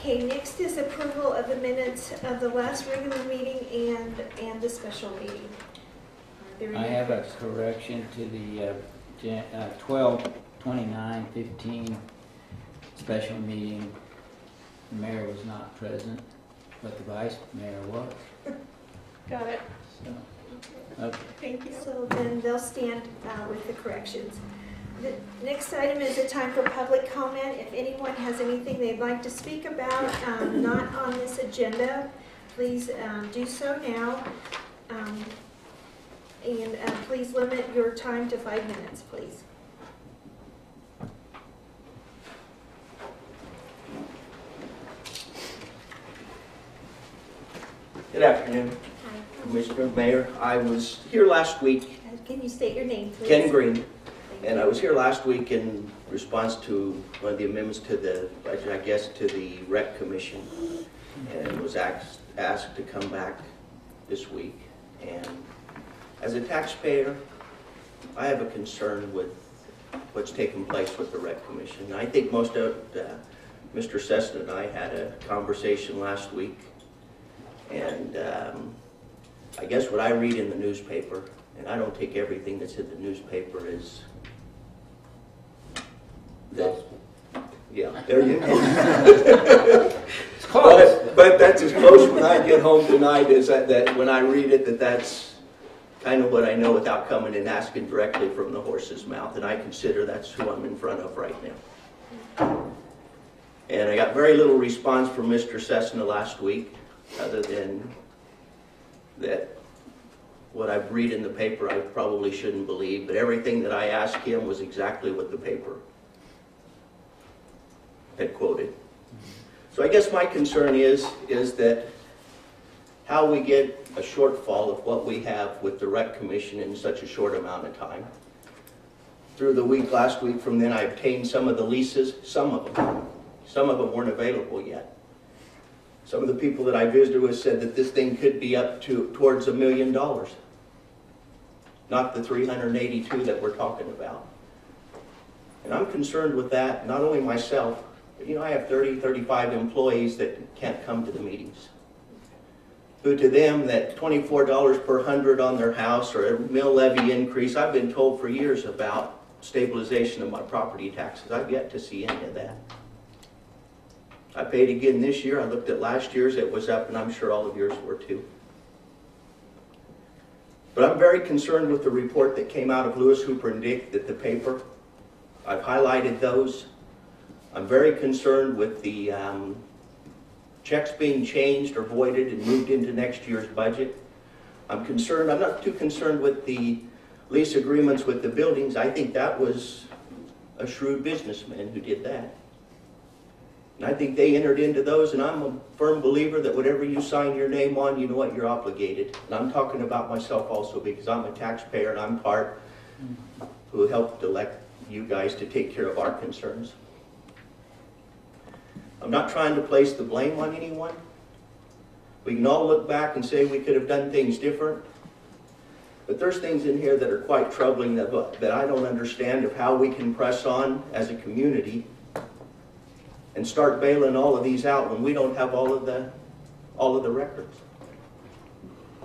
Okay, next is approval of the minutes of the last regular meeting and the special meeting. I have a correction to the 12/29/15 special meeting. The mayor was not present, but the vice mayor was. Got it. So, okay. Thank you. So then they'll stand with the corrections. The next item is a time for public comment. If anyone has anything they'd like to speak about, not on this agenda, please do so now. And please limit your time to 5 minutes, please. Good afternoon, Hi. Commissioner, Mayor. I was here last week, Can you state your name, please? Ken Green, and I was here last week in response to one of the amendments to the, I guess, to the Rec Commission, and was asked to come back this week. And as a taxpayer, I have a concern with what's taken place with the Rec Commission. I think most of Mr. Cessna and I had a conversation last week. And I guess what I read in the newspaper, and I don't take everything that's in the newspaper as that. Yeah, there you go. It's close. But that's as close when I get home tonight as that when I read it, that's kind of what I know without coming and asking directly from the horse's mouth. And I consider that's who I'm in front of right now. And I got very little response from Mr. Cessna last week, other than that what I read in the paper I probably shouldn't believe, but everything that I asked him was exactly what the paper had quoted. So I guess my concern is that how we get a shortfall of what we have with the Rec Commission in such a short amount of time. Through the week, last week, from then I obtained some of the leases, some of them weren't available yet. Some of the people that I visited with said that this thing could be up to towards $1 million, not the 382 that we're talking about. And I'm concerned with that, not only myself, but I have 35 employees that can't come to the meetings. Who to them that $24 per 100 on their house or a mill levy increase, I've been told for years about stabilization of my property taxes. I've yet to see any of that. I paid again this year. I looked at last year's, it was up, and I'm sure all of yours were too. But I'm very concerned with the report that came out of Lewis, Hooper, and Dick, that the paper. I've highlighted those. I'm very concerned with the checks being changed or voided and moved into next year's budget. I'm not too concerned with the lease agreements with the buildings. I think that was a shrewd businessman who did that. And I think they entered into those, and I'm a firm believer that whatever you sign your name on, you know what, you're obligated. And I'm talking about myself also because I'm a taxpayer and I'm part who helped elect you guys to take care of our concerns. I'm not trying to place the blame on anyone. We can all look back and say we could have done things different. But there's things in here that are quite troubling that I don't understand of how we can press on as a community and start bailing all of these out when we don't have all of the records.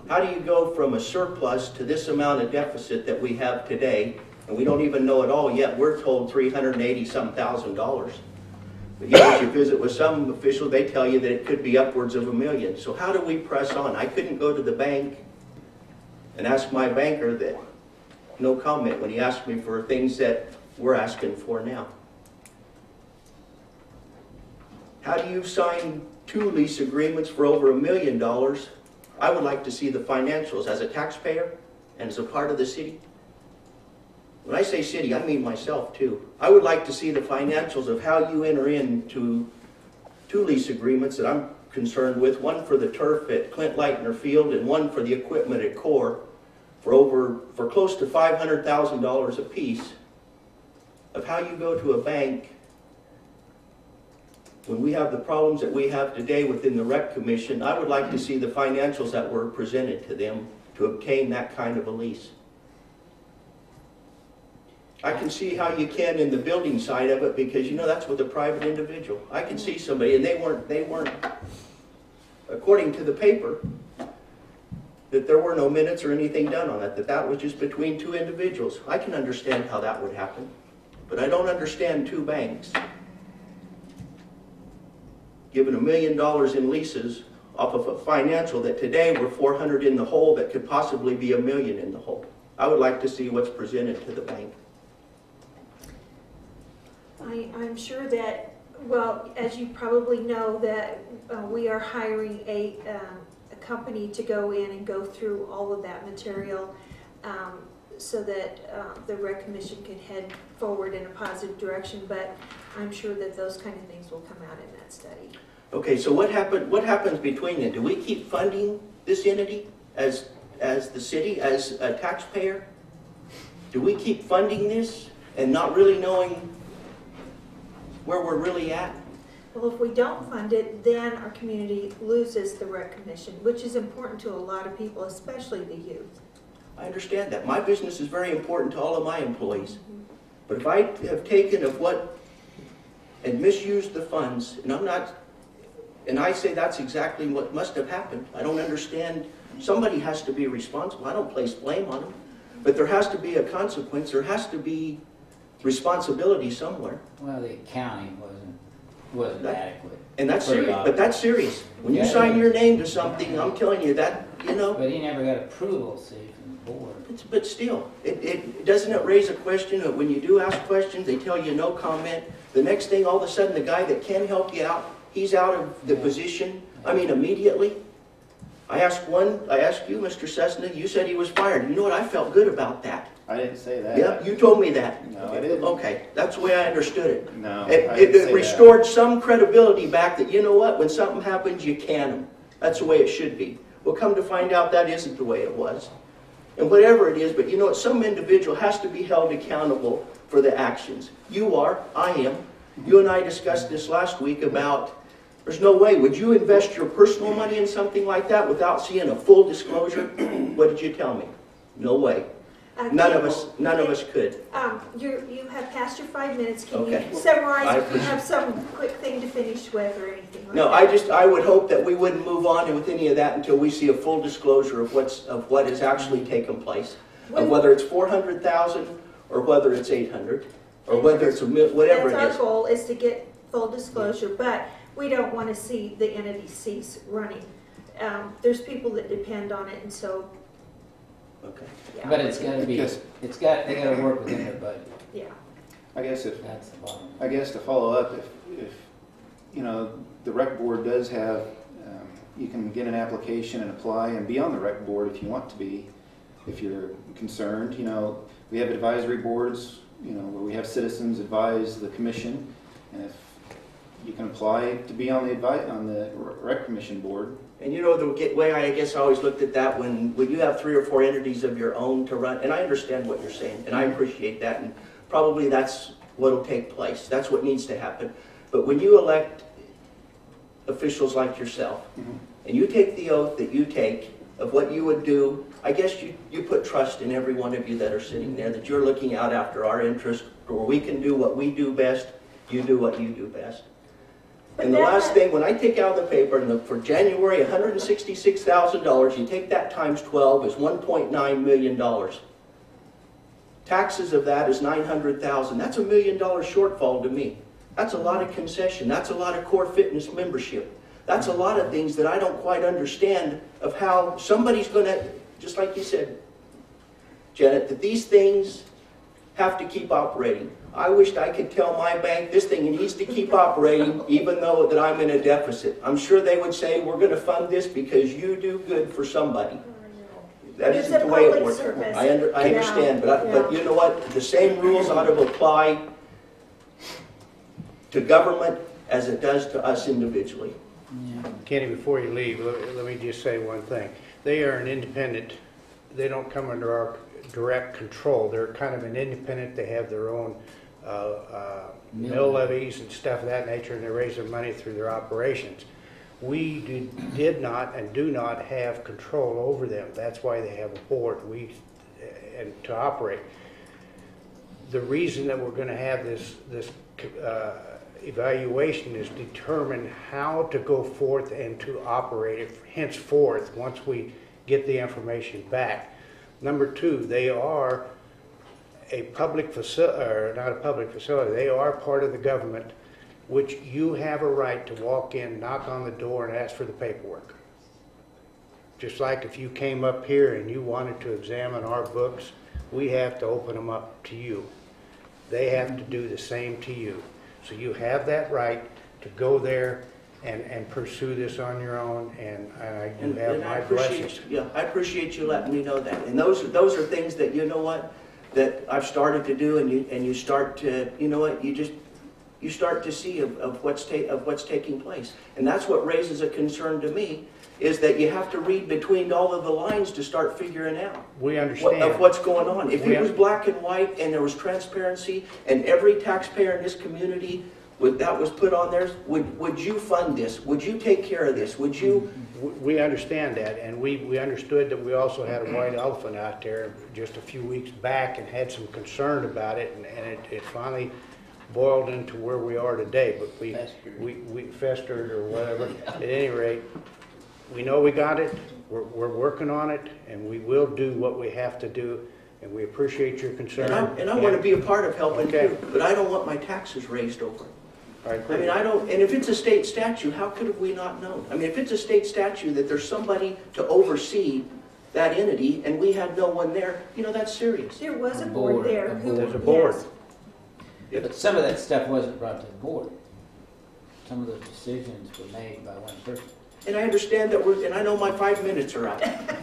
How do you go from a surplus to this amount of deficit that we have today, and we don't even know it all yet? We're told $380-some thousand. But yet, if you visit with some official, they tell you that it could be upwards of $1 million. So how do we press on? I couldn't go to the bank and ask my banker that no comment when he asked me for things that we're asking for now. How do you sign 2 lease agreements for over $1 million? I would like to see the financials as a taxpayer and as a part of the city. When I say city, I mean myself too. I would like to see the financials of how you enter into 2 lease agreements that I'm concerned with, one for the turf at Clint Leitner Field and one for the equipment at Core for close to $500,000 a piece, of how you go to a bank when we have the problems that we have today within the Rec Commission. I would like to see the financials that were presented to them to obtain that kind of a lease. I can see how you can in the building side of it, because you know that's with a private individual. I can see somebody, and they weren't, according to the paper, that there were no minutes or anything done on it, that was just between two individuals. I can understand how that would happen, but I don't understand two banks giving $1 million in leases off of a financial that today we're 400 in the hole that could possibly be $1 million in the hole. I would like to see what's presented to the bank. I'm sure that, well, as you probably know, that we are hiring a company to go in and go through all of that material so that the Rec Commission can head forward in a positive direction, but I'm sure that those kind of things will come out in that study. Okay, so what happens between then? Do we keep funding this entity as the city, as a taxpayer? Do we keep funding this and not really knowing where we're really at? Well, if we don't fund it, then our community loses the Rec Commission, which is important to a lot of people, especially the youth. I understand that. My business is very important to all of my employees. But if I have taken of what and misused the funds, and I say that's exactly what must have happened. I don't understand. Somebody has to be responsible. I don't place blame on them. But there has to be a consequence. There has to be responsibility somewhere. Well, the accounting wasn't adequate. And that's For the serious. audit. But that's serious. When you Yeah, sign it your is. name to something, I'm telling you that, you know. But he never got approval, see, from the board. But still, doesn't it raise a question that when you do ask questions, they tell you no comment. The next thing, all of a sudden, the guy that can help you out, he's out of the position. I mean, immediately. I asked you, Mr. Cessna, you said he was fired. You know what? I felt good about that. I didn't say that. Yeah, you told me that. No, I didn't. Okay, that's the way I understood it. No, It, I didn't say it restored some credibility back that, you know what, when something happens, you can them. That's the way it should be. Well, come to find out that isn't the way it was. And whatever it is, but you know what, some individual has to be held accountable for the actions. You are, I am. You and I discussed this last week about, there's no way, would you invest your personal money in something like that without seeing a full disclosure? What did you tell me? No way. None of us could. You have passed your 5 minutes. Can Okay. you summarize I if you appreciate- have some quick thing to finish with or anything like No, that? I would hope that we wouldn't move on with any of that until we see a full disclosure of what has actually taken place. Of whether it's 400,000 or whether it's 800 or whether it's whatever it That's is. our goal, is to get full disclosure, but we don't want to see the entity cease running. There's people that depend on it, and so, Okay. yeah. But it's gotta be, Because- they gotta work within their budget. Yeah. I guess That's the bottom. to follow up, if you know, the rec board does have, you can get an application and apply and be on the rec board if you want to be, if you're concerned. You know, we have advisory boards, you know, where we have citizens advise the commission, and if you can apply to be on the rec commission board. And you know, the way I guess I always looked at that, when you have 3 or 4 entities of your own to run, and I understand what you're saying, and I appreciate that, and probably that's what'll take place. That's what needs to happen. But when you elect officials like yourself, and you take the oath that you take of what you would do, I guess you put trust in every one of you that are sitting there, that you're looking out after our interests, where we can do what we do best, you do what you do best. And the last thing, when I take out the paper, and for January, $166,000, you take that times 12 is $1.9 million. Taxes of that is $900,000. That's $1 million shortfall to me. That's a lot of concession. That's a lot of core fitness membership. That's a lot of things that I don't quite understand of how somebody's going to, just like you said, Janet, that these things have to keep operating. I wished I could tell my bank this thing needs to keep operating even though that I'm in a deficit. I'm sure they would say, we're going to fund this because you do good for somebody. That It's isn't a the way it public works. service. I understand, but you know what? The same rules ought to apply to government as it does to us individually. Yeah. Kenny, before you leave, let me just say one thing. They are an independent, they don't come under our direct control. They're kind of an independent, they have their own mill levies and stuff of that nature, and they raise their money through their operations. We did not and do not have control over them. That's why they have a board and to operate. the reason that we're gonna have this evaluation is determine how to go forth and to operate it henceforth once we get the information back. Number two, they are a public facility, or not a public facility, they are part of the government, which you have a right to walk in, knock on the door, and ask for the paperwork. Just like if you came up here and you wanted to examine our books, we have to open them up to you. They have to do the same to you. So you have that right to go there and pursue this on your own, and you have And I my appreciate, blessings. yeah, I appreciate you letting me know that. And those are things that, you know what, that I've started to do, and you start to, you know what, you start to see of what's taking place. And that's what raises a concern to me, is that you have to read between all of the lines to start figuring out We understand. of what's going on. If We it was black and white and there was transparency and every taxpayer in this community that was put on there, would you fund this? Would you take care of this? Would you? We understand that, and we understood that we also had a white elephant out there just a few weeks back and had some concern about it, and it finally boiled into where we are today, but we festered or whatever. At any rate, we know we got it, we're working on it, and we will do what we have to do, and we appreciate your concern. And I want to be a part of helping Okay. too, but I don't want my taxes raised over it. I I mean, I don't, and if it's a state statute, how could have we not known? I mean, if it's a state statute that there's somebody to oversee that entity and we had no one there, you know, that's serious. There was a Board, board there. a who- There's a board. yes. But some of that stuff wasn't brought to the board. Some of those decisions were made by one person. And I understand that and I know my 5 minutes are up,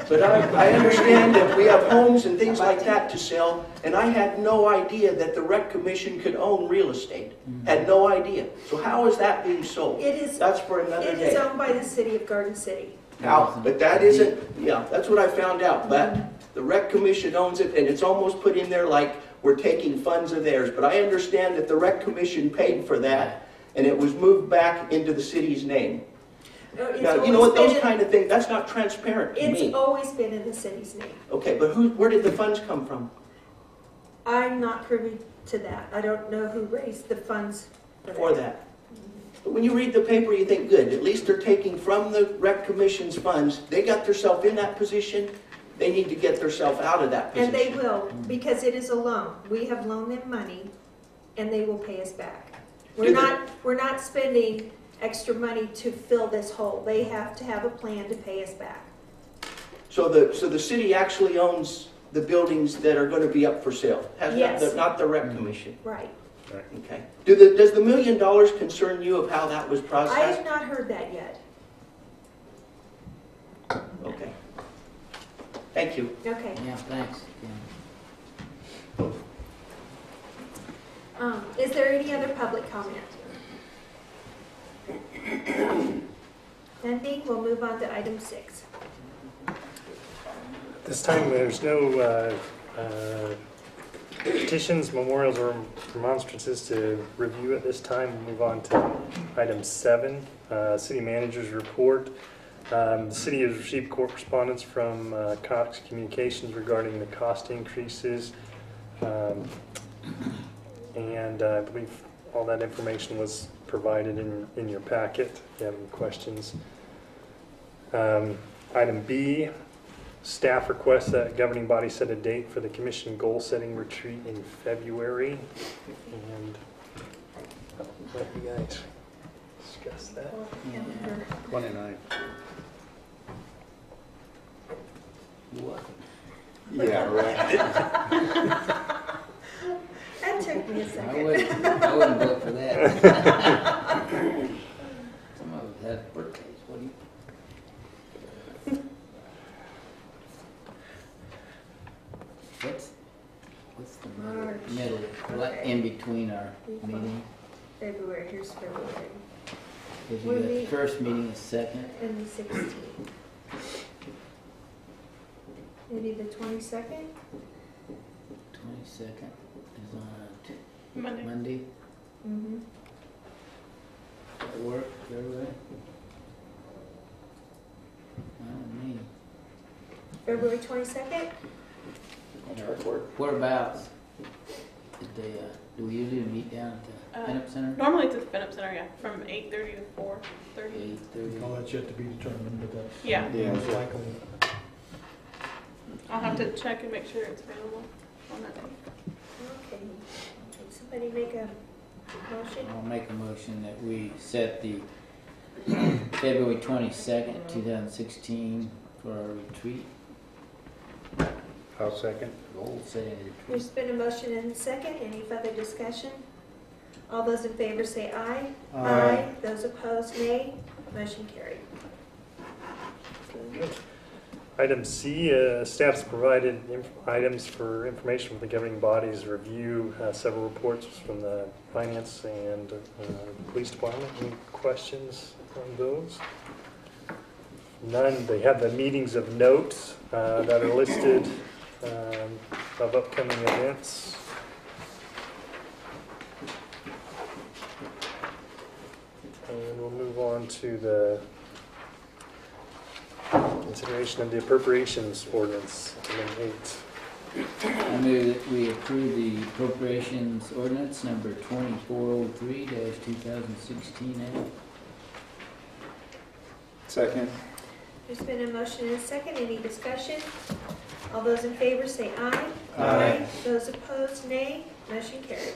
but I understand that we have homes and things like that to sell, and I had no idea that the rec commission could own real estate. Had no idea. So how is that being sold? It is, That's for another it is day. owned by the city of Garden City. Now, but that isn't, yeah, that's what I found out, but the rec commission owns it, and it's almost put in there like we're taking funds of theirs, but I understand that the rec commission paid for that, and it was moved back into the city's name. It's Now, you know what, always those been kind of things, that's not transparent to It's me. always been in the city's name. Okay, but where did the funds come from? I'm not privy to that. I don't know who raised the funds For that? But when you read the paper, you think, good, at least they're taking from the rec commission's funds, they got themselves in that position, they need to get themselves out of that And position. they will, because it is a loan. We have loaned them money, and they will pay us back. Do We're not spending extra money to fill this hole. They have to have a plan to pay us back. So the city actually owns the buildings that are going to be up for sale? Yes. Not the rec commission? Right. Okay. Does the $1 million concern you of how that was I have processed? not heard that yet. Okay. Thank you. Okay. Yeah, thanks. Is there any other public comment? None, we'll move on to item 6. This time, there's no petitions, memorials, or remonstrances to review at this time. We'll move on to item 7, city manager's report. The city has received correspondence from Cox Communications regarding the cost increases, and I believe all that information was provided in your packet. If you have any questions. Item B, staff requests that governing body set a date for the commission goal-setting retreat in February, and I'll let you guys discuss that. 29. What? Yeah, right. That took me a I second. wouldn't vote for that. Some of us have birthdays, what do you? What's the March. middle, like Okay. in between our meetings? February, here's February. Because We'll you got the meet- first meeting is second. And the 16th. Maybe the 22nd? 22nd is on a Monday. Monday. Mm-hmm. That work, for everybody? Not me. February 22nd? I'll try to work. Whereabouts? the, do we usually meet down at the Pinup Center? Normally it's at the Pinup Center, yeah, from 8:30 to 4:30. 8:30. All that's yet to be determined, but that's Yeah, Yeah. most likely. I'll have to check and make sure it's available on that day. Okay. Can somebody make a motion? I'll make a motion that we set the February 22nd, 2016 for our retreat, I'll second. goal setting retreat. There's been a motion and a second. Any further discussion? All those in favor say aye. Those opposed, nay. Motion carried. Item C, staff's provided items for information from the governing bodies, review several reports from the finance and police department. Any questions on those? None. They have the meetings of note that are listed of upcoming events. And we'll move on to the consideration of the appropriations ordinance, item 8. I move that we approve the appropriations ordinance number 2403-2016. Second. There's been a motion and a second. Any discussion? All those in favor say aye. Aye. Those opposed, nay. Motion carried.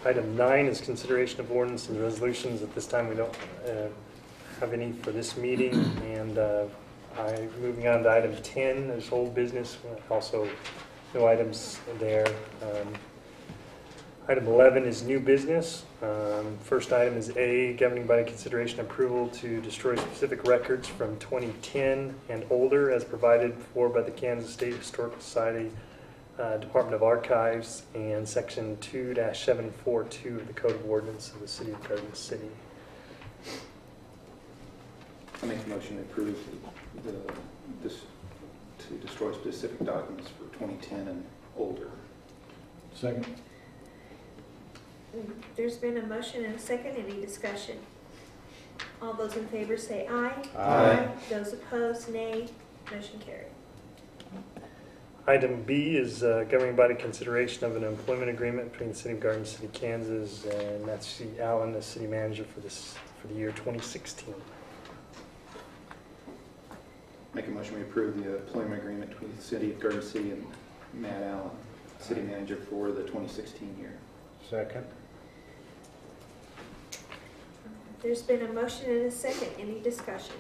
Item 9 is consideration of ordinance and resolutions. At this time, we don't have any for this meeting. And moving on to item 10 is old business. Also, no items there. Item 11 is new business. First item is A, governing body consideration approval to destroy specific records from 2010 and older as provided for by the Kansas State Historical Society, Department of Archives, and Section 2-742 of the Code of Ordinance of the City of Garden City. I make a motion to approve to destroy specific documents for 2010 and older. Second. There's been a motion and a second. Any discussion? All those in favor say aye. Aye. Those opposed, nay. Motion carried. Item B is governing body consideration of an employment agreement between the City of Garden City, Kansas, and Matthew C. Allen, the city manager for the year 2016. Make a motion we approve the employment agreement between the City of Garden City and Matt Allen, city manager for the 2016 year. Second. There's been a motion and a second. Any discussion?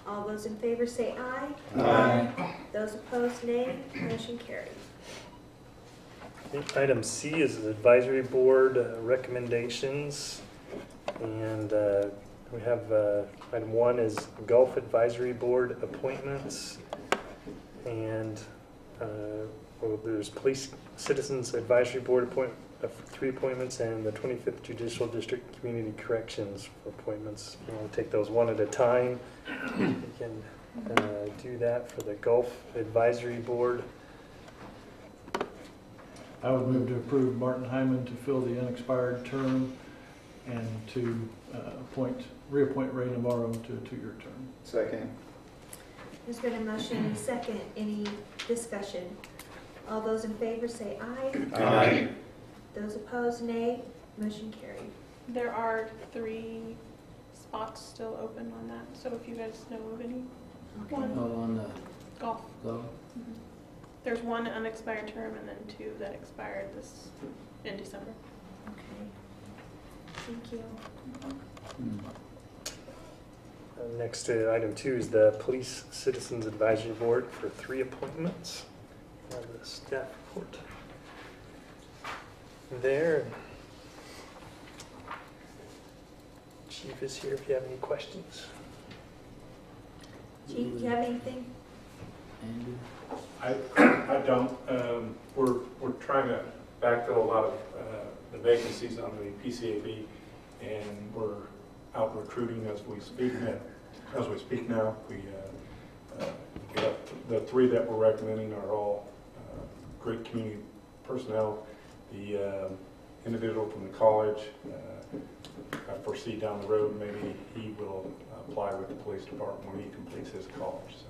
All those in favor say aye. Aye. Those opposed, nay. Motion carried. Item C is the advisory board recommendations. And we have item 1 is Gulf Advisory Board appointments. And there's Police Citizens Advisory Board 3 appointments, and the 25th Judicial District Community Corrections appointments. We'll take those one at a time. We can do that for the Gulf Advisory Board. I would move to approve Martin Hyman to fill the unexpired term and to reappoint Ray Navarro to a 2-year term. Second. There's been a motion and a second. Any discussion? All those in favor say aye. Aye. Those opposed, nay. Motion carried. There are 3 spots still open on that, so if you guys know of any, Okay. One. Oh, on the golf. go. There's 1 unexpired term and then 2 that expired in December. Okay. Thank you. Next to item 2 is the Police Citizens Advisory Board for 3 appointments. The staff report there. Chief is here if you have any questions. Chief, do you have anything? Andrew? I don't. We're trying to backfill a lot of the vacancies on the PCAB, and we're out recruiting as we speak now. The 3 that we're recommending are all great community personnel. The individual from the college, I foresee down the road maybe he will apply with the police department when he completes his college. So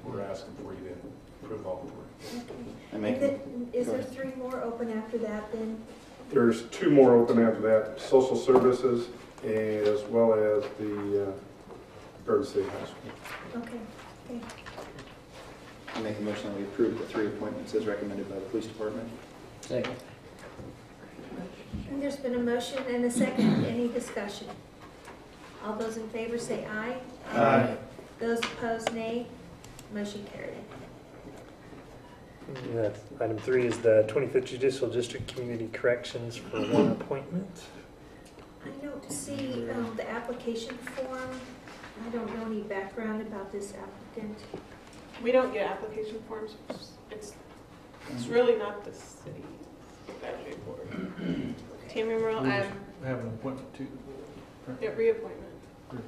we're asking for you approve all three. Okay. I make, And then, is there 3 more open after that then? There's 2 more open after that, social services as well as the Garden City High School. Okay, okay. I make a motion that we approve the 3 appointments as recommended by the police department. Second. And there's been a motion and a second. Any discussion? All those in favor say aye. Aye. Those opposed, nay. Motion carried. Yeah, item 3 is the 25th Judicial District Community Corrections for 1 appointment. I don't see the application form. I don't know any background about this applicant. We don't get application forms. It's really not the city advisory board. Tammy Merle, We just have an appointment too. yeah, reappointment. But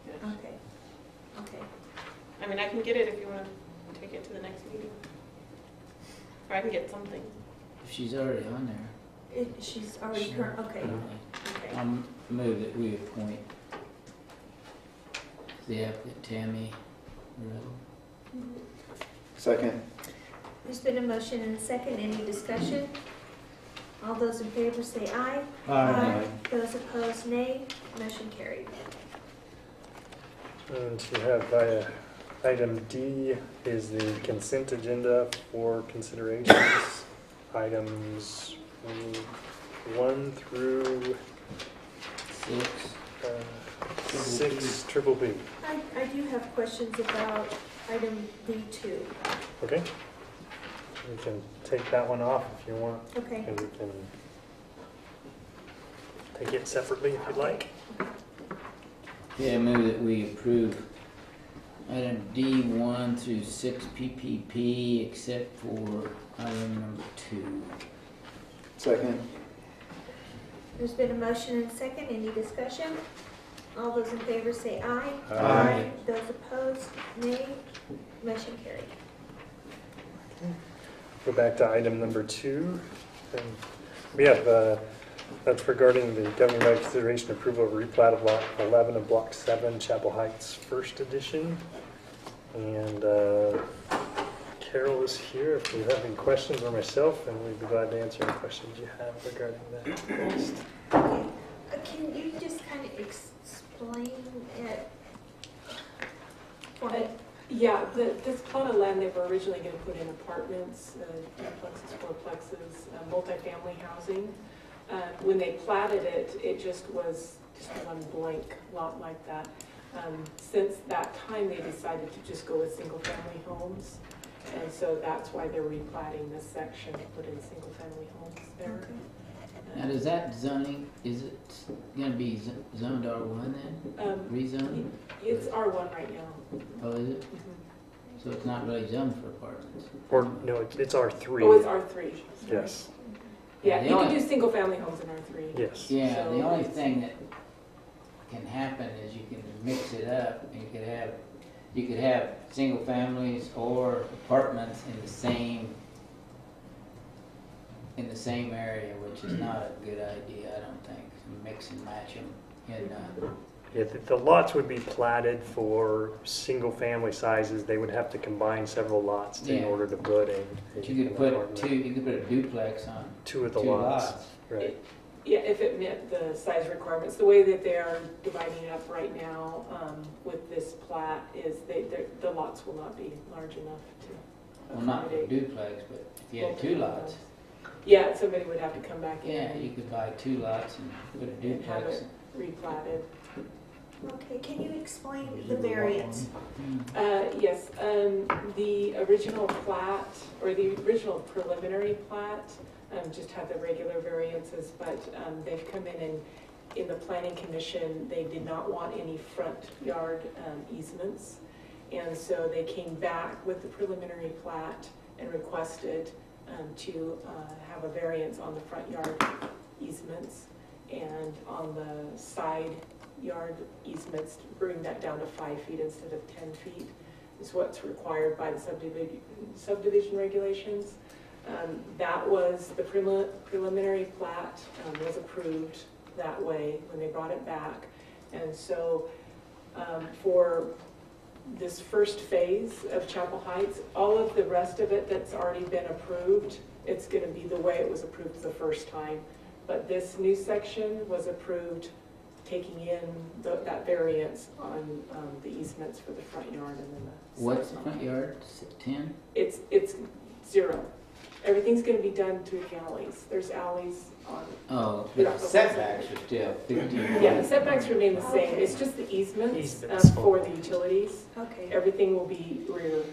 Yeah. Okay. Okay. I mean, I can get it if you want to take it to the next meeting. Or I can get something. If she's already on there. She's already current, okay. Okay. I'll move that we appoint the applicant Tammy Merle. Second. There's been a motion and a second. Any discussion? All those in favor say aye. Aye. Those opposed, nay. Motion carried. And you have item D is the consent agenda for considerations. Items 1 through 6, triple B. I do have questions about item B2. Okay? We can take that one off if you want, Okay. and we can take it separately if you'd like. Yeah, I move that we approve item D1 through 6 PPP except for item number 2. Second. There's been a motion and a second. Any discussion? All those in favor say aye. Aye. Those opposed, nay. Motion carried. Go back to item number 2. And we have, that's regarding the governing by consideration approval of replat of lot 11 of block 7, Chapel Heights, first edition. And Carol is here if you have any questions, or myself, and we'd be glad to answer any questions you have regarding that next. Okay. Can you just kind of explain it for me? Yeah, this plot of land, they were originally going to put in apartments, duplexes, fourplexes, multifamily housing. When they platted it, it just was one blank lot like that. Since that time, they decided to just go with single-family homes. And so that's why they're replatting this section to put in single-family homes there. Now, does that zoning, is it going to be zoned R1 then? Rezoned? It's R1 right now. Oh, is it? Mhm. So it's not really zoned for apartments? Or, no, it's R3. Oh, it's R3. Yes, Yeah, The you can only- do single-family homes in R3. yes. Yeah, So the only it's- thing that can happen is you can mix it up. You could have single families or apartments in the same area, which is not a good idea, I don't think. Mix and match them in, Yeah, the lots would be platted for single-family sizes. They would have to combine several lots in Yeah. order to put a. but you could put you could put a duplex on Two of the 2 lots. lots. Right. Yeah, if it met the size requirements. The way that they are dividing it up right now with this plat is the lots will not be large enough to Well, not for a accommodate. duplex, but if you had 2 lots, Yeah, somebody would have to come back in yeah, you could buy 2 lots and put a and have duplex. it replatted. Okay, can you explain the variance? Yes, the original plat, or the original preliminary plat, just had the regular variances, but they've come in the planning commission, they did not want any front yard easements. And so they came back with the preliminary plat and requested to have a variance on the front yard easements and on the side yard easements, to bring that down to 5 feet instead of 10 feet is what's required by the subdivision regulations. That was the preliminary plat was approved that way when they brought it back. And so for this first phase of Chapel Heights. All of the rest of it that's already been approved, it's going to be the way it was approved the first time. But this new section was approved taking in that variance on the easements for the front yard and then the What's side the front yard? 10? It's 0. Everything's going to be done through the alleys. There's alleys on. Oh, Yeah. the setbacks are still 15. Yeah, the setbacks remain the same. Okay. It's just the easements Easements. for the utilities. Okay, Everything will be rear.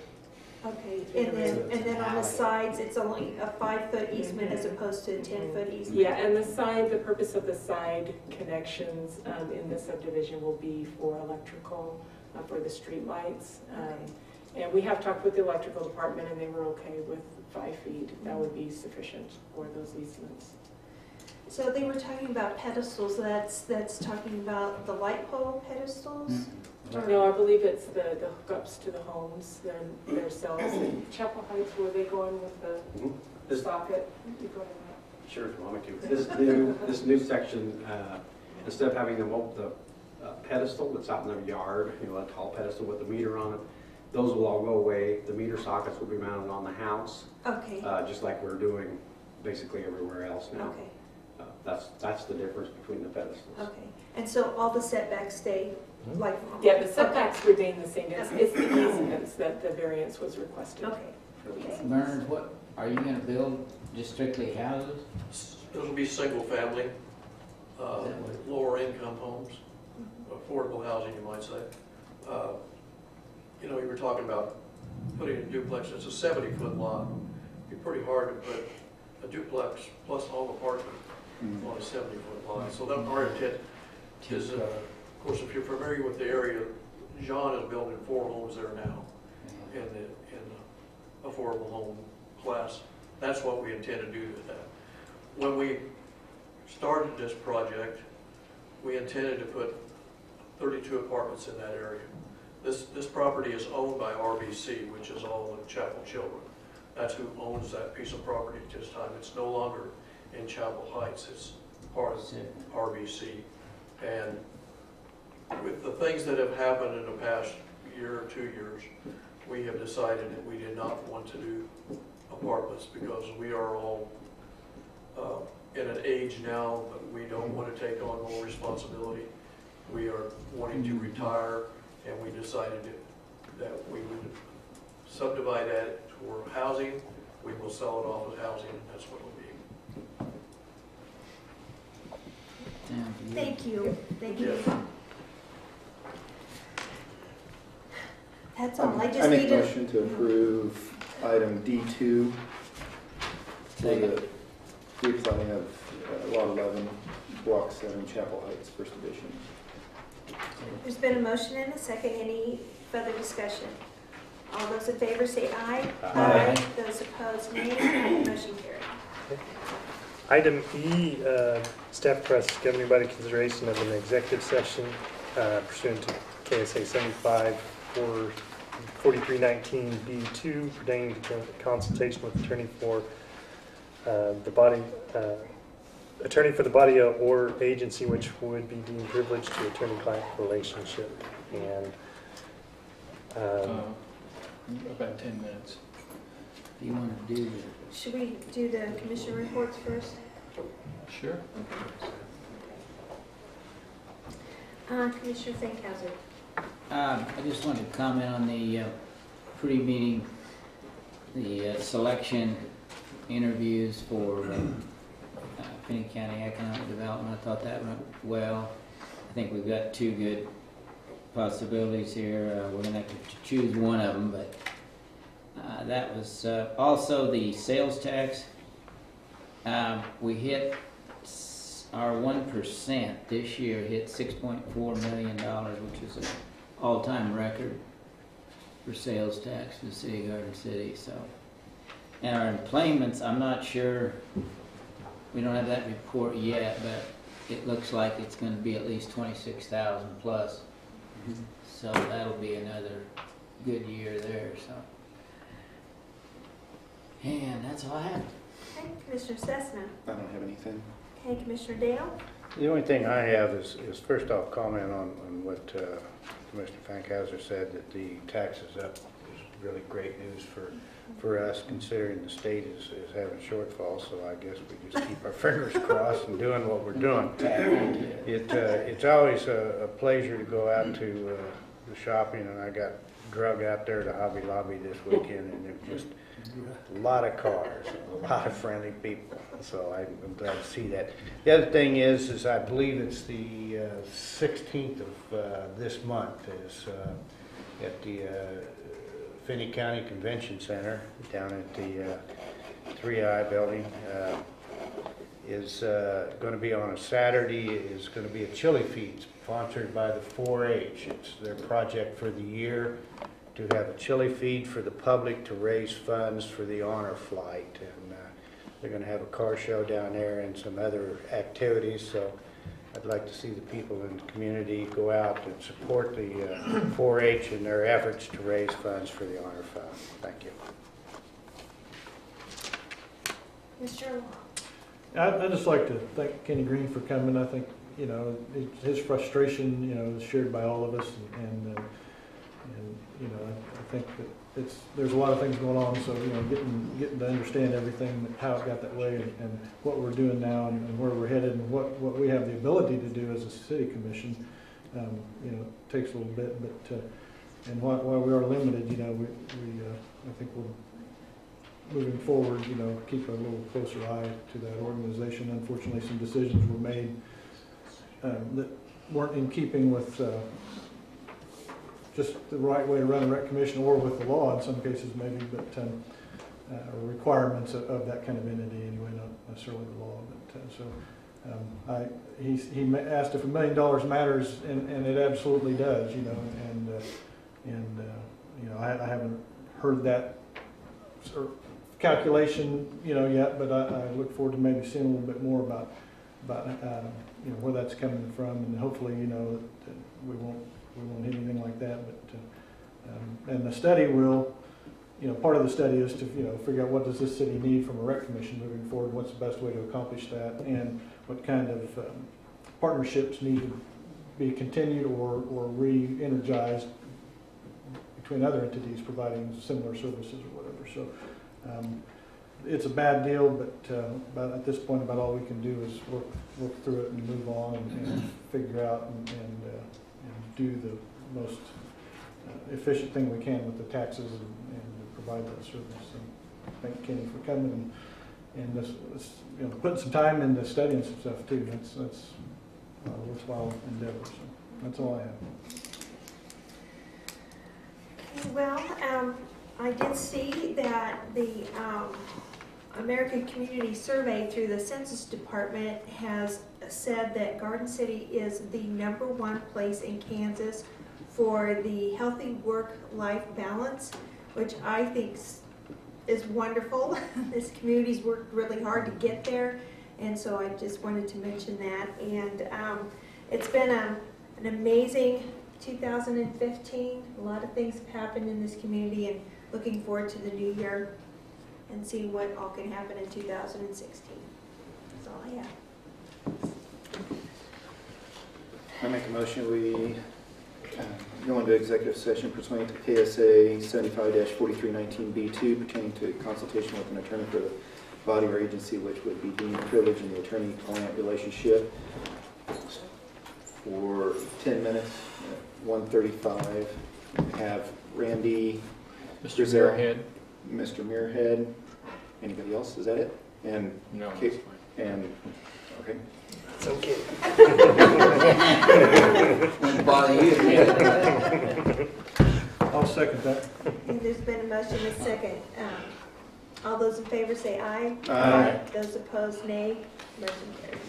okay. And then on the sides, it's only a 5-foot easement as opposed to a 10-foot easement? Yeah, and the side, the purpose of the side connections in this subdivision will be for electrical, for the streetlights. And we have talked with the electrical department and they were okay with 5 feet. That would be sufficient for those easements. So they were talking about pedestals, that's talking about the light pole pedestals? Or- No, I believe it's the hookups to the homes themselves. And Chapel Heights, were they going with the socket? You go ahead. Sure, if you want me to. This new section, instead of having the pedestal that's out in their yard, a tall pedestal with a meter on it, those will all go away. The meter sockets will be mounted on the house, Okay, just like we're doing basically everywhere else now. okay, That's the difference between the pedestals. okay. And so all the setbacks stay like? Yeah, the setbacks remain the same. It's the easements that the variance was requested. Okay, For the okay. easements. Bernard, what, are you gonna build just strictly houses? It'll be single family, lower income homes, affordable housing, you might say. You were talking about putting a duplex, it's a 70-foot lot. It'd be pretty hard to put a duplex plus home apartment on a 70-foot lot. So that our intent is, of course, if you're familiar with the area, John is building 4 homes there now in the affordable home class. That's what we intend to do with that. When we started this project, we intended to put 32 apartments in that area. This property is owned by RBC, which is all the Chapel Children. That's who owns that piece of property at this time. It's no longer in Chapel Heights. It's part of RBC. And with the things that have happened in the past year or 2 years, we have decided that we did not want to do apartments because we are all in an age now that we don't want to take on more responsibility. We are wanting to retire, and we decided that we would subdivide that for housing. We will sell it off as housing, and that's what it'll be. Sounds good. Thank you, thank you. Yeah. That's all, I I just make need a to. motion to approve item D2 for the replanning of Lot 11, Block 7, Chapel Heights, First Edition. There's been a motion and a second. Any further discussion? All those in favor say aye. Aye. Those opposed, nay. Motion carried. Item E, staff requests given anybody consideration of an executive session pursuant to KSA 75 for 4319B2 pertaining to consultation with attorney for the body or agency which would be deemed privileged to attorney-client relationship. And About 10 minutes. Do you wanna do the Should we do the commission reports first? Sure. Commissioner Fankhauser. I just wanted to comment on the pre-meeting, the selection interviews for Finney County Economic Development. I thought that went well. I think we've got 2 good possibilities here. We're going to have to choose one of them, but that was also the sales tax. We hit our 1% this year, hit $6.4 million, which is an all-time record for sales tax for the city of Garden City. So, and our employments, I'm not sure, we don't have that report yet, but it looks like it's going to be at least 26,000 plus. So that'll be another good year there. So, and that's all I have. Okay, Commissioner Cessna. I don't have anything. Okay, Commissioner Dale. The only thing I have is first off comment on what Commissioner Fankhauser said, that the taxes up is really great news for us, considering the state is having shortfall, so I guess we just keep our fingers crossed and doing what we're doing. It's always a pleasure to go out to the shopping, and I got drug out there to Hobby Lobby this weekend, and there's just a lot of cars, a lot of friendly people, so I'm glad to see that. The other thing is I believe it's the 16th of this month is at the Finney County Convention Center down at the 3I building. Is going to be on a Saturday, is going to be a chili feed sponsored by the 4-H. It's their project for the year to have a chili feed for the public to raise funds for the honor flight. And they're going to have a car show down there and some other activities. So I'd like to see the people in the community go out and support the 4-H in their efforts to raise funds for the honor fund. Thank you. Mr. I'd just like to thank Kenny Green for coming. I think, you know, his frustration, you know, is shared by all of us, and you know, I think that there's a lot of things going on. So, you know, getting to understand everything, how it got that way, and what we're doing now, and where we're headed, and what we have the ability to do as a city commission, you know, takes a little bit. But and while we are limited, you know, we I think we'll, moving forward, you know, keep a little closer eye to that organization. Unfortunately, some decisions were made that weren't in keeping with just the right way to run a rec commission, or with the law in some cases maybe, but requirements of that kind of entity anyway, not necessarily the law. But he asked if $1 million matters, and it absolutely does, you know, and you know, I haven't heard that sort of calculation, you know, yet, but I look forward to maybe seeing a little bit more about you know, where that's coming from, and hopefully, you know, that we won't hit anything like that. But and the study will, you know, part of the study is to, you know, figure out what does this city need from a rec commission moving forward, what's the best way to accomplish that, and what kind of partnerships need to be continued or re-energized between other entities providing similar services or whatever. So it's a bad deal, but at this point, about all we can do is work through it and move on and figure out and do the most efficient thing we can with the taxes and provide that service. So thank Kenny for coming and this, you know, putting some time into studying some stuff too. That's a worthwhile endeavor. So that's all I have. Well, I did see that the American Community Survey through the Census Department has said that Garden City is the #1 place in Kansas for the healthy work-life balance, which I think is wonderful. This community's worked really hard to get there, and so I just wanted to mention that. And it's been an amazing 2015. A lot of things have happened in this community, and looking forward to the new year and seeing what all can happen in 2016. That's all I have. I make a motion we go into executive session pursuant to KSA 75-4319B2 pertaining to consultation with an attorney for the body or agency which would be deemed privileged in the attorney-client relationship for 10 minutes at 1:35. Have Randy, Mr. Griselle, Muirhead. Mr. Muirhead, anybody else? Is that it? And No, Kate, that's fine. and okay. It's okay. Wouldn't bother you. I'll second that. And there's been a motion and a second. All those in favor say aye. Aye. Those opposed, nay. Motion carries.